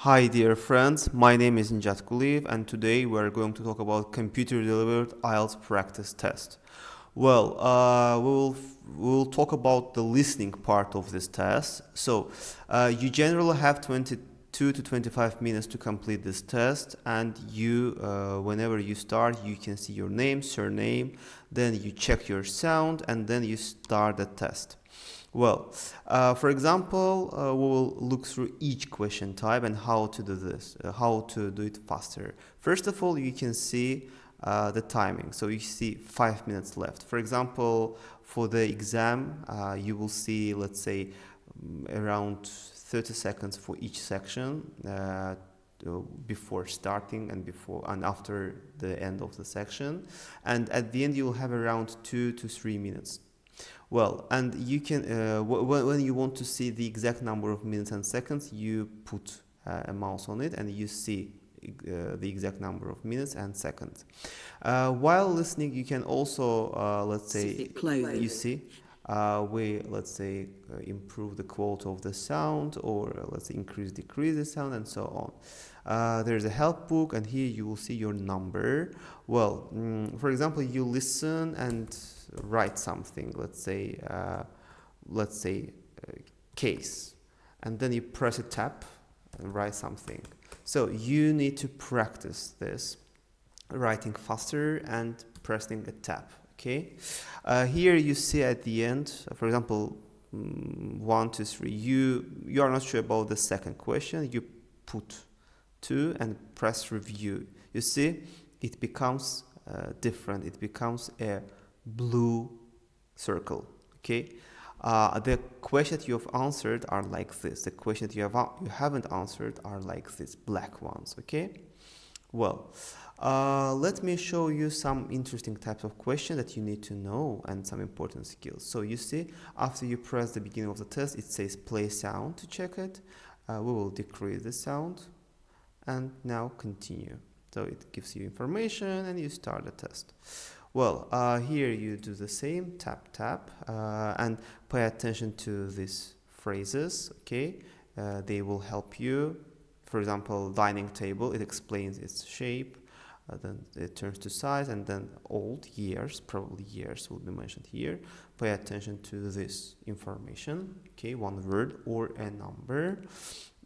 Hi dear friends, my name is Njat Kuliv and today we are going to talk about computer-delivered IELTS practice test. We will talk about the listening part of this test. You generally have 22 to 25 minutes to complete this test, and whenever you start, you can see your name, surname, then you check your sound, and then you start the test. For example, we will look through each question type and how to do this, how to do it faster. First of all, you can see the timing. So you see 5 minutes left. For example, for the exam, you will see, let's say, around 30 seconds for each section before starting and after the end of the section. And at the end, you will have around 2 to 3 minutes. And you can, when you want to see the exact number of minutes and seconds, you put a mouse on it and you see the exact number of minutes and seconds. While listening, you can also, let's say, you see, improve the quality of the sound, or let's say decrease the sound, and so on. There's a help book, and here you will see your number. For example, you listen and write something. Let's say case, and then you press a tab and write something. So you need to practice this, writing faster and pressing a tab. Okay. Here you see at the end, for example, 1, 2, 3. You are not sure about the second question. You put 2 and press review. You see, it becomes different. It becomes a blue circle. Okay. The questions that you have answered are like this. The questions you haven't answered are like this, black ones. Okay. Let me show you some interesting types of questions that you need to know and some important skills. So you see, after you press the beginning of the test, it says play sound to check it. We will decrease the sound and now continue. So it gives you information and you start the test. Here you do the same, tap, and pay attention to these phrases, okay? They will help you. For example, dining table, it explains its shape, then it turns to size, and then old, years, probably years will be mentioned here. Pay attention to this information, okay? One word or a number.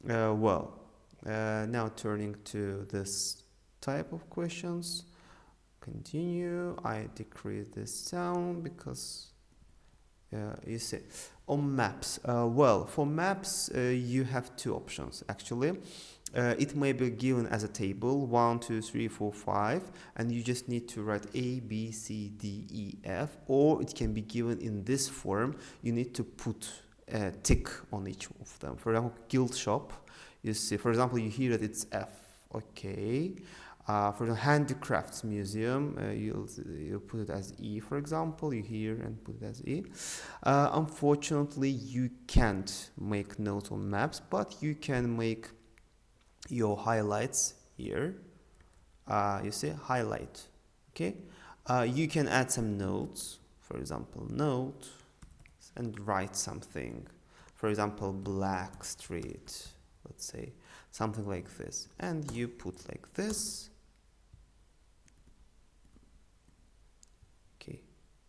Now turning to this type of questions. Continue. I decrease the sound because you see on maps. For maps, you have 2 options actually. It may be given as a table 1, 2, 3, 4, 5, and you just need to write A, B, C, D, E, F, or it can be given in this form. You need to put a tick on each of them. For example, guild shop. You see, for example, you hear that it's F. Okay. For the handicrafts museum, you'll put it as E, for example. You hear and put it as E. Unfortunately, you can't make notes on maps, but you can make your highlights here. You see, highlight. Okay. You can add some notes. For example, note, and write something. For example, Black Street. Let's say something like this, and you put like this.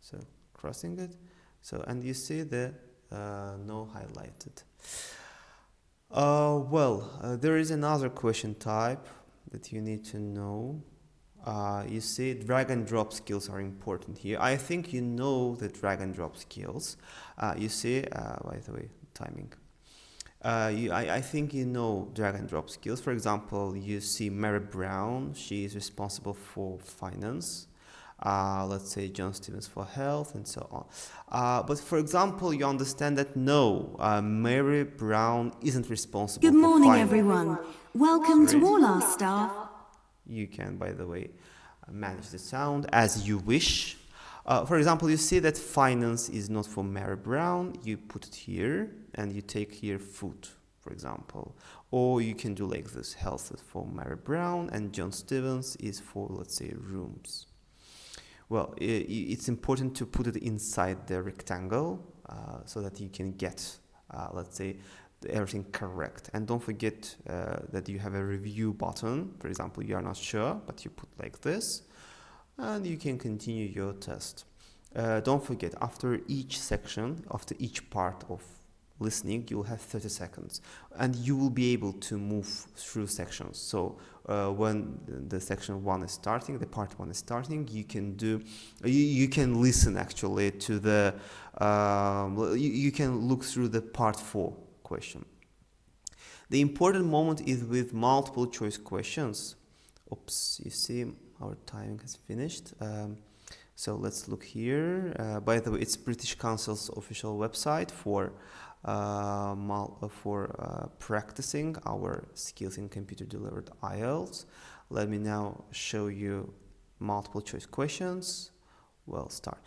So crossing it. And you see the no highlighted. There is another question type that you need to know. You see, drag and drop skills are important here. I think you know the drag and drop skills. You see, by the way, timing. I think you know drag and drop skills. For example, you see Mary Brown. She is responsible for finance. Let's say John Stevens for health, and so on. But for example, you understand that no, Mary Brown isn't responsible for finance. Good morning, everyone. Welcome to all our staff. You can, by the way, manage the sound as you wish. For example, you see that finance is not for Mary Brown. You put it here, and you take here food, for example. Or you can do like this: health is for Mary Brown, and John Stevens is for, let's say, rooms. It's important to put it inside the rectangle so that you can get, let's say, everything correct. And don't forget that you have a review button. For example, you are not sure, but you put like this, and you can continue your test. Don't forget, after each section, after each part of listening, you'll have 30 seconds, and you will be able to move through sections. So when the section 1 is starting, the part 1 is starting, you can listen actually to the you can look through the part 4 question. The important moment is with multiple choice questions. Oops, you see our timing has finished. So let's look here. By the way, it's British Council's official website for practicing our skills in computer delivered IELTS. Let me now show you multiple choice questions. We'll start.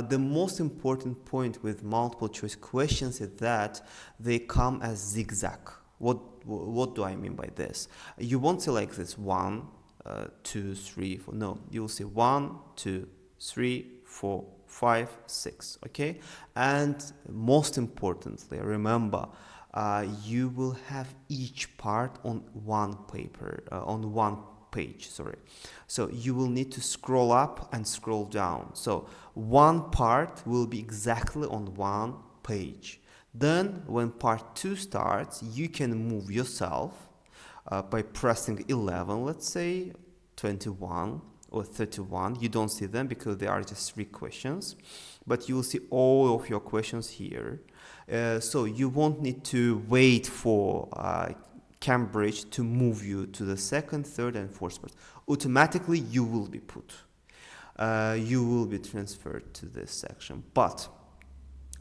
The most important point with multiple choice questions is that they come as zigzag. What do I mean by this? You won't say like this 1, 2, 3, 4. No, you'll say 1, 2, 3, 4, 5, 6. Okay, and most importantly, remember, you will have each part on one page. So you will need to scroll up and scroll down. So one part will be exactly on one page. Then when part 2 starts, you can move yourself by pressing 11, let's say 21 or 31. You don't see them because they are just 3 questions, but you will see all of your questions here. So you won't need to wait for Cambridge to move you to the 2nd, 3rd and 4th part. Automatically you will be put. You will be transferred to this section, but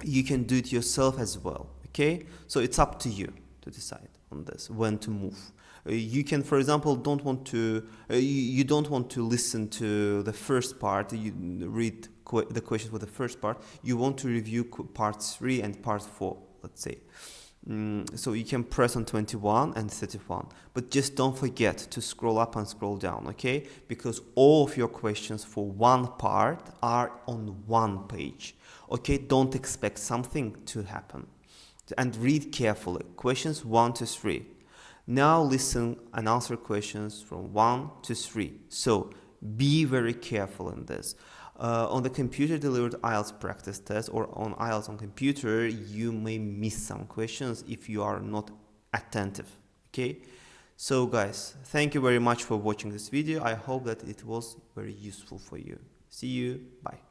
you can do it yourself as well. Okay, so it's up to you to decide on this, when to move. You can, for example, you don't want to listen to the first part. You read the questions for the first part. You want to review part 3 and part 4, let's say. So you can press on 21 and 31, but just don't forget to scroll up and scroll down, okay? Because all of your questions for one part are on one page, okay? Don't expect something to happen. And read carefully, questions 1 to 3. Now listen and answer questions from 1 to 3. So be very careful in this. On the computer delivered IELTS practice test or on IELTS on computer, you may miss some questions if you are not attentive. Okay, so guys, thank you very much for watching this video. I hope that it was very useful for you. See you. Bye.